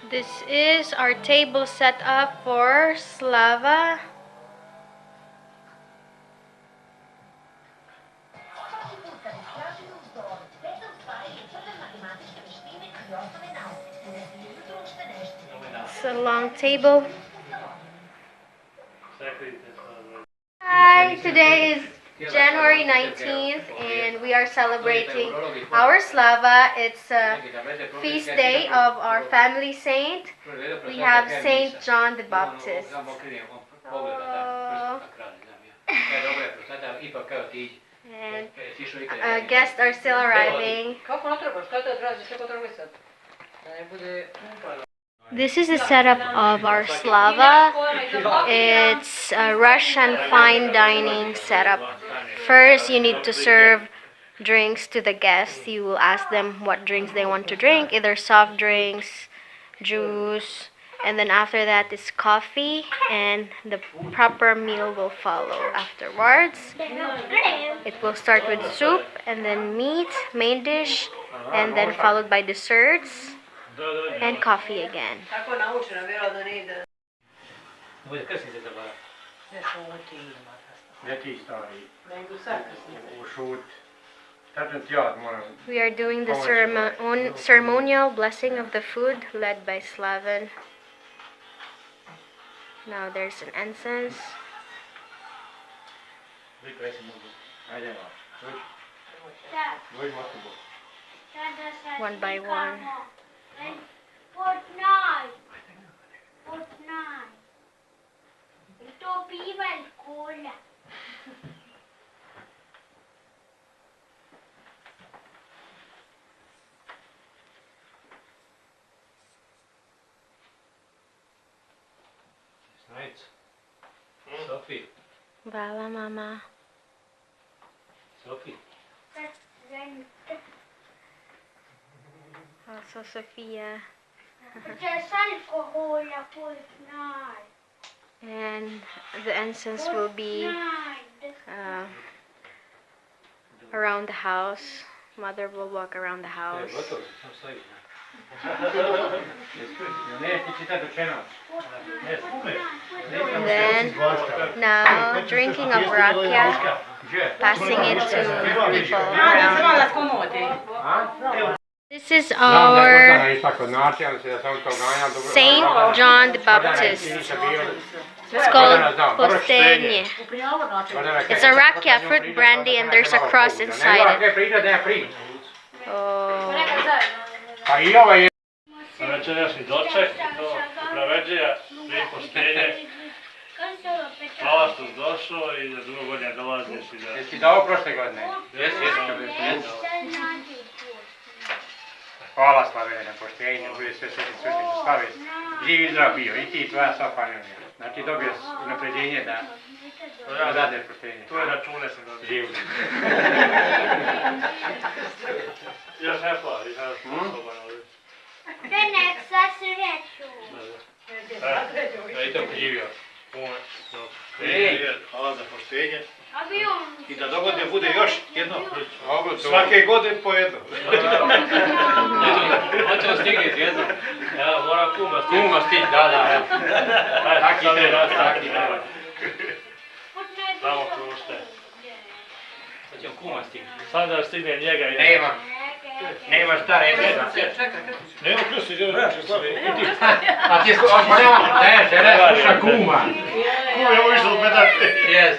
This is our table set up for Slava. It's a long table. Hi, today is January 19th and we are celebrating our Slava. It's a feast day of our family saint. We have Saint John the Baptist. And guests are still arriving. This is the setup of our Slava. It's a Russian fine dining setup. First, you need to serve drinks to the guests. You will ask them what drinks they want to drink, either soft drinks, juice, and then after that is coffee, and the proper meal will follow afterwards. It will start with soup, and then meat, main dish, and then followed by desserts and coffee again. We are doing the ceremonial blessing of the food led by Slavan. Now there's an incense. One by one. Sophie. Vala, mama. Sophie. Also Sophia. And the incense will be around the house. Mother will walk around the house. And then now drinking of rakia, passing it to people. This is our Saint John the Baptist. It's called Postenje. It's a rakia, fruit brandy, and there's a cross inside it. Oh. Večerašnji doček, to upraveđija, lijepo stenje. Hvala što si došao i da drugo godine dolaziš i da... Jesi dao prošle godine? Jesi. Hvala Slavene na poštenju, bude sve svetim svetim što slavi. Živ i zdrav bio, i ti i tvoja sva familija. Znači dobio si unapređenje da dadeš poštenje. Tvoje račune sam dobio. Živ. Još ne pali, znaš sposoban ovdje. Nek sa sreću. I to živio. Hvala za poštenje. Avion. I da dogodine bude još jedno. Svake godine po jedno. Hoćemo stigniti jedno. Ja moram kuma stići. Kuma stići, da. Taki treba. Samo krušte. Hoćemo kuma stići. Sad da stigne njega i... Nema šta reći. Nema ključi, želim Slavi. I ti. A ti sluša kuma. Kuma je uvišao u pedate. Jes.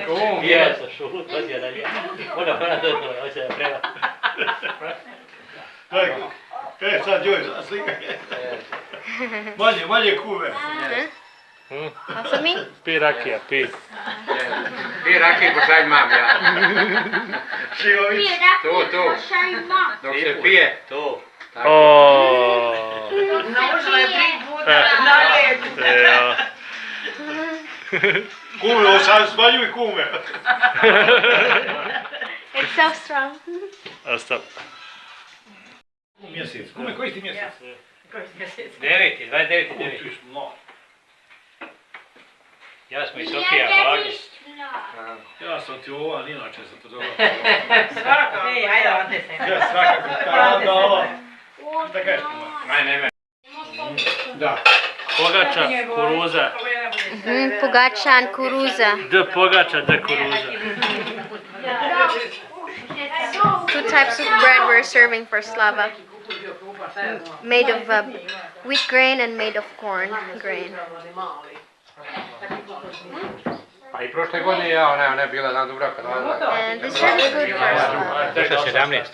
Kum, jes. Šut, hoće da je. Ona dobro, hoće da prema. Kaj sad joj slika? Manje kume. Also me? Pi rakija, pi. Pi rakije pošalj mam, ja. Šivović. Tu. Dok se pije. Tu. Naučila je 3 puta na lijed. Kume, ovo sad smanjuj kume. It's so strong. Stop. Mjesec. Kume, koji ti mjesec? 29. Ja smo i Sofija Vagis. Ja sam ti ovan, inače sam to dobro. Svakako. Ej, ajde, ovdje se. Ja svakako. Da kažeš kume. Ne. Da. Pogača, kuruza. Pogača and kuruza. D pogača, D kuruza. Two types of bread we're serving for Slava. Made of wheat grain and made of corn grain. Pa i prošle godine ja, ona je bila dan Dubravka. And this is food for Slava. Došla 17.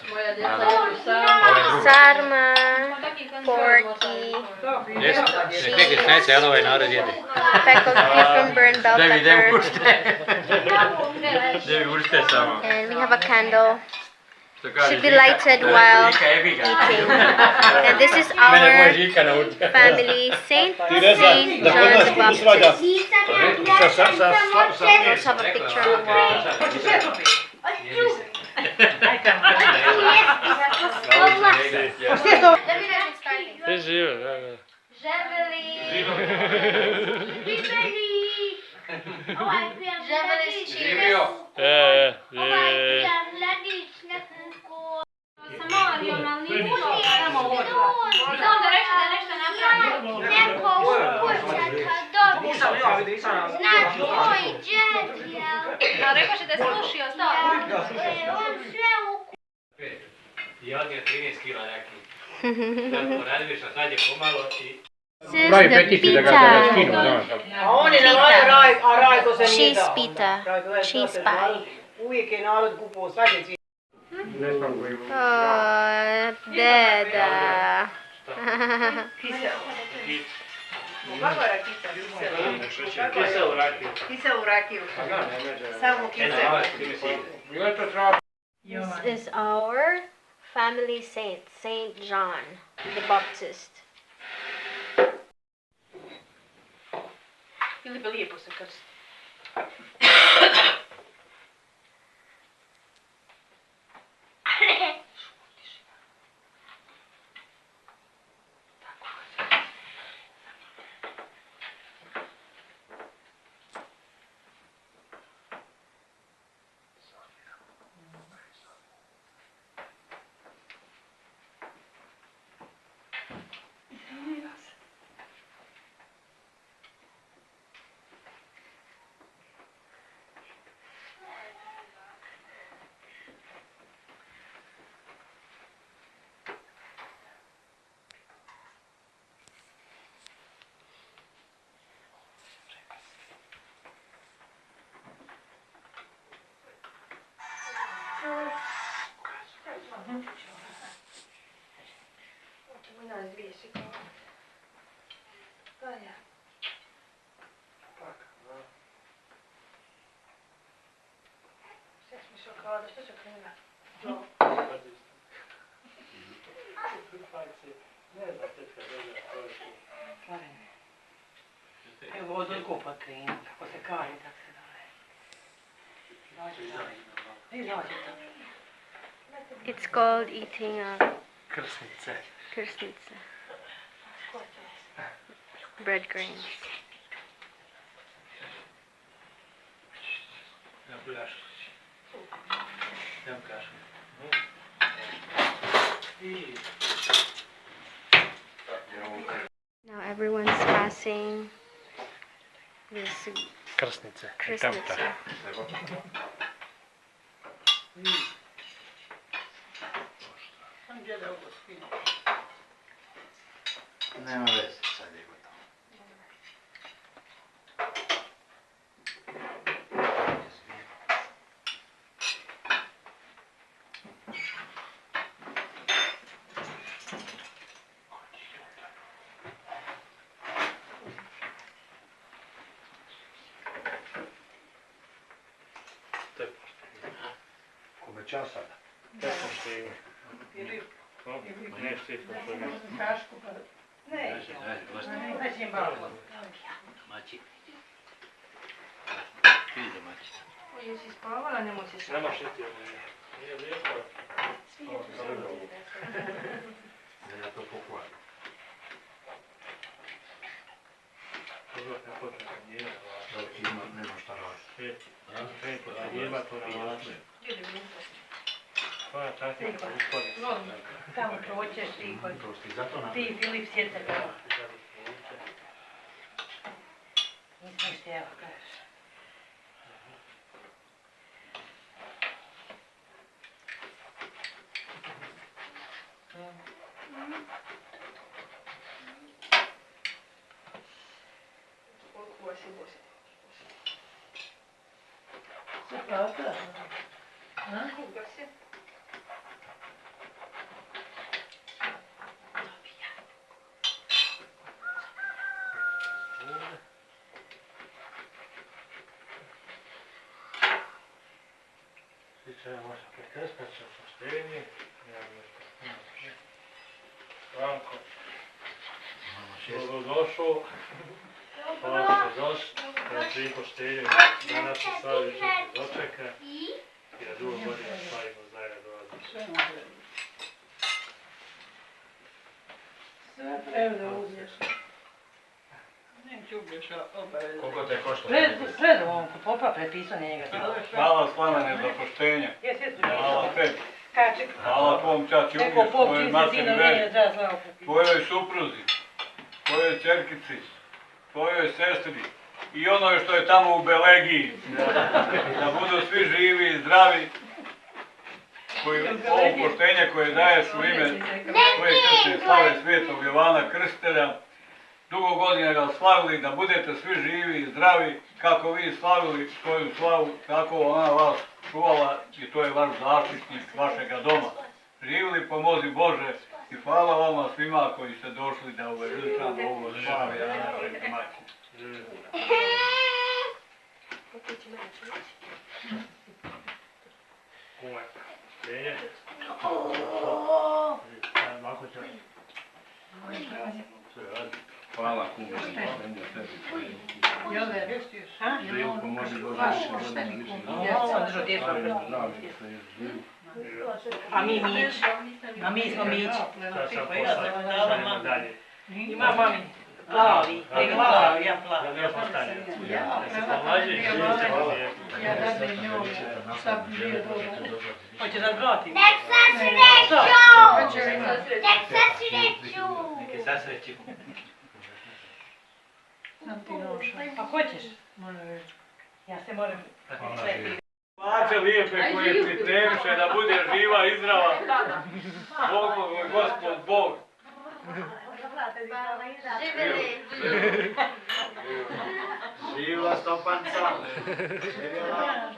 Sarma, porky, Neki snajce, ali ovaj narod jede. pickled cucumber and bell Da pepper. Devi ušte samo. And we have a candle. Should be lighted while eating. And this is our family saint, Saint John the Baptist. Let's have a picture on the wall. Ti žive, da, da. Živeli. Je. Onda reći da je nešto napravio. Neko ukuća kad dobi. Znači moj džet, jel? A rekao će da je slušio, stao. On sve ukuća. Ja je 13 kila neki. Radili što sad je pomalo i... This is the pita. A oni namaju a Rajko se nije Cheese dao. pita. Cheese pie. Uvijek je narod kupovao svaki cvijet. Oh, deda. Kakva rakica? Kiselu rakiju. Kiselu rakiju. Samo kiselu. This is our family saint, Saint John the Baptist. Ili bi lijepo se krsti. Evo od odkopat krenu, kako se kari, tako se daje. It's called eating Krsnice. kirsnitsa. Bread grains. Now everyone's passing this Krsnice. kirsnitsa. Nema veze, sad je gotovo. Come čas sada? Tako što je. Ne, svi smo to ne. Neće malo. Mači. Jesi spavala, ne možeš. Nema šiti ovo. Nije lijepo. Da ja to pokvarim. Dobro, ne počne nije. Nema šta raditi. Jeba to na način. Pa, tako je to uspori. Tamo proćeš ti, Zato nam... ti Filip sjete. Isto evo kažeš. Sve pravda. Stičemo naša pretespača, poštenje. Franko. Dobrodošao. Hvala što došli. Svim poštenjem. Danas se slavi četiri dočeka. I na drugu godinu slavimo zajedno dolazimo. Sve prevda uzmeš. Neću ubješ obavezno. Koliko te košta? Predom on popa prepisao njega. Hvala Slavane za poštenje. Hvala tebi. Kaček. Hvala tvom čači Neko uvijek, pop tvojoj ti materi sino veri, nije treba slavo popiti. tvojoj supruzi, tvojoj čerkici, tvojoj sestri i onoj što je tamo u Belegiji. Da budu svi živi i zdravi. Ovo poštenje koje daješ u ime tvoje krstne slave Svetog Jovana Krstitelja, dugo godina ga slavili, da budete svi živi i zdravi, kako vi slavili svoju slavu, tako ona vas čuvala i to je vaš zaštitnik vašega doma. Živili pomozi Bože i hvala vama svima koji ste došli da uveličamo ovo slavlje našeg majku. Kume, poštenje. Mako će. Sve radi. Hvala kume. I ove restiš. A? Živko pomozi Bože. A mi mić. A mi smo mić. Sad sam poslao. Šaljemo dalje. Ima mami. Plavi. Plavi, ja plavi. Da ne ostane. Da se pomlađi. Ja da bi njom. Šta bi bio dobro. Hoće da vratim. Nek sa sreću! Nek sa sreću! Neke sasreći. Sam ti došla. A hoćeš? Ja se moram sve. Plaće lijepe koje pripremiše da bude živa i zdrava. Bog moj Gospod Bog. Živjeli! Živa stopanca. Živjela.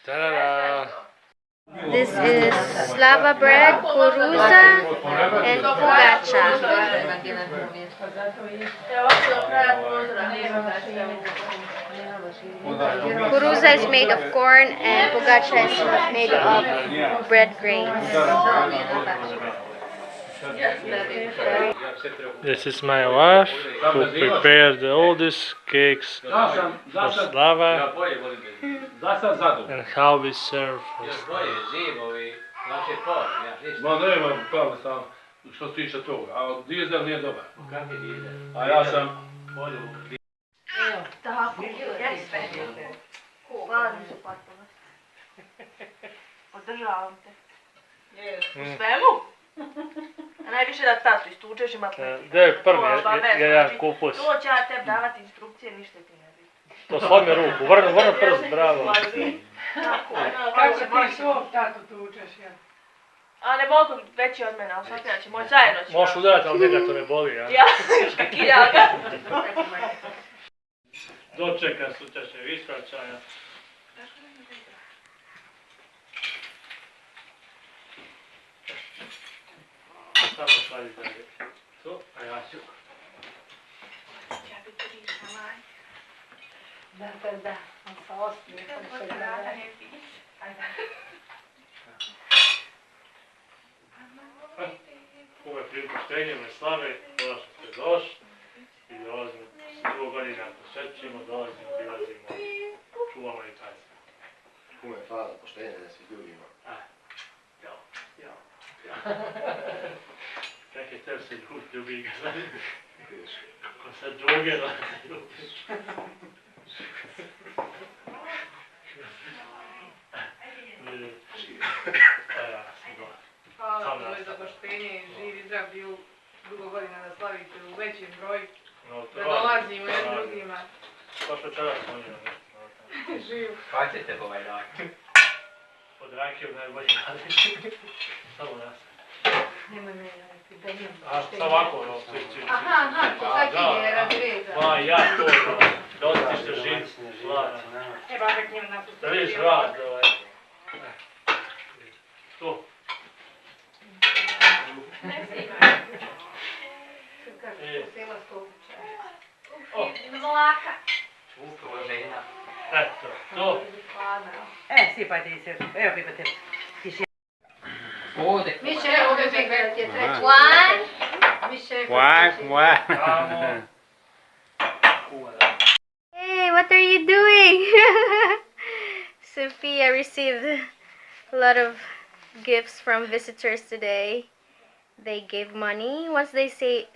Ta-da-da! This is Slava bread, kuruza, and pugacha. Kuruza is made of corn and pugacha is made of bread grains. This is my wife who prepared all these cakes for Slava and how we serve for Slava. Ma nema pravo sam što se tiče toga, a dizel nije dobar. A ja sam... Podržavam te. U svemu? A najviše da tatu istučeš i matematika. Gdje je prvi, jedan kupus? To će ja tebi davati instrukcije, ništa ti ne bi. To slomi ruku, vrno prst, bravo. Kako ti svog tatu tučeš, ja? A ne mogu veći od mene, ali sad ja će moj zajedno će. Možeš udarati, ali njega to ne boli, ja? Ja, još kakiljaga. Dočeka sutrašnjeg ispraćaja. Samo šalji dalje. To, a ja ću. Da, on sa osmijehom se gleda. Kume prije poštenjem i slave, hvala što ste došli i dolazimo s drugo godina posjećimo, dolazimo, prilazimo, čuvamo i tajstvo. Kume, hvala, poštenje da svi ljubimo. Kak je tebi se ljubi ga, znaš? Ko sa džogera se ljubiš. poštenje i živ i zdrav bio dugo godina da slavite u većem broju, No, da dolazimo jednim drugima. Baš večeras smo njeli. Živ. Kad ćete ovaj dan? Od rakiju najbolje radi. Samo nas. Nemoj me da imam A, samo ovako, no, cvić. Aha, kako je radi reda. Ma, ja to, da osjetiš težinu, slavna. E, ba, da k njemu napustiti. Da vidiš rad, ovaj. To. Mlaka. Eto, to. Sipajte i se, evo pipate. Ovdje. Miše, ovdje pekar je treći. One. Miše, Tamo. Hey, what are you doing? Sophia received a lot of gifts from visitors today. They gave money. Once they see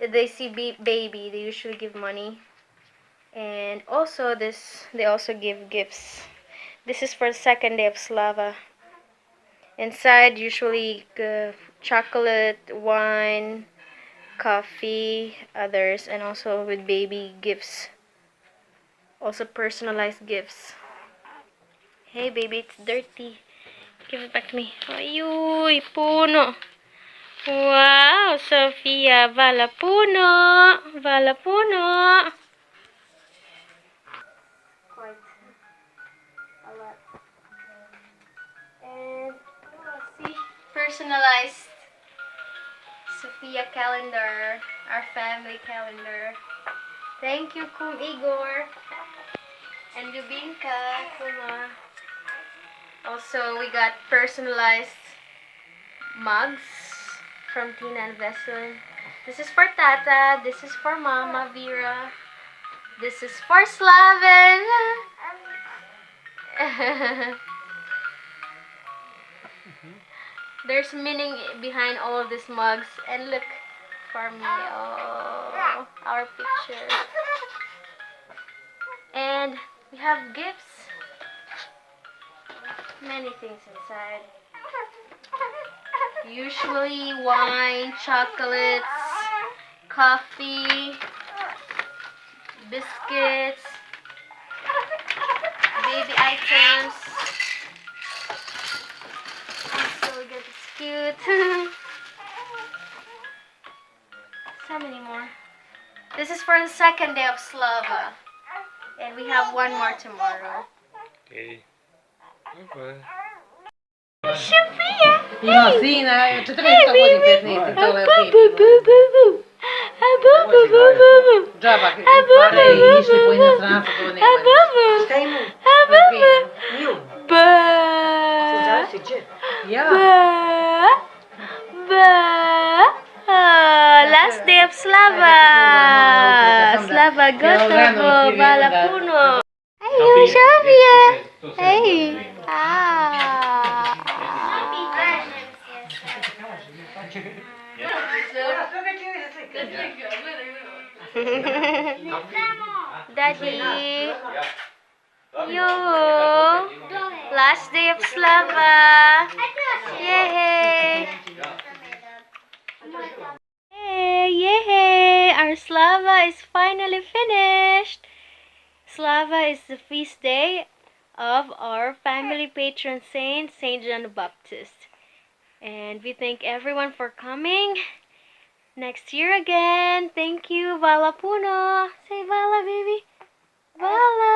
baby, they usually give money. And also they also give gifts. This is for the second day of Slava. Inside usually chocolate, wine, coffee, others, and also with baby gifts. Also personalized gifts. Hey baby, it's dirty. Give it back to me. Ayuy, puno. Wow, Sophia, vala puno. Vala puno. Quite a lot. And see, personalized Sophia calendar, our family calendar. Thank you, Kum Igor and Dubinka, Kuma. Also, we got personalized mugs from Tina and Veselin. This is for Tata. This is for Mama Vera. This is for Slaven. There's meaning behind all of these mugs. And look for me. Oh, our picture. And we have gifts. Many things inside. Usually wine, chocolates, coffee, biscuits, baby items. So we got this cute. So many more. This is for the second day of Slava. And we have one more tomorrow. Okay. Bye-bye. Sophia! Ima sina, 14 godina, 15, to je okej. Džaba, pare išli po inostranstvu, to nema. Šta ima? Nju. Ja. Last day of Slava. Slava gotovo, vala puno. Hey, Sophia. Hey. Daddy. Yo. Last day of Slava. Yay. Yay. Our Slava is finally finished. Slava is the feast day of our family patron saint, Saint John the Baptist. And we thank everyone for coming. Next year again. Thank you. Vala puno. Say vala, baby. Vala.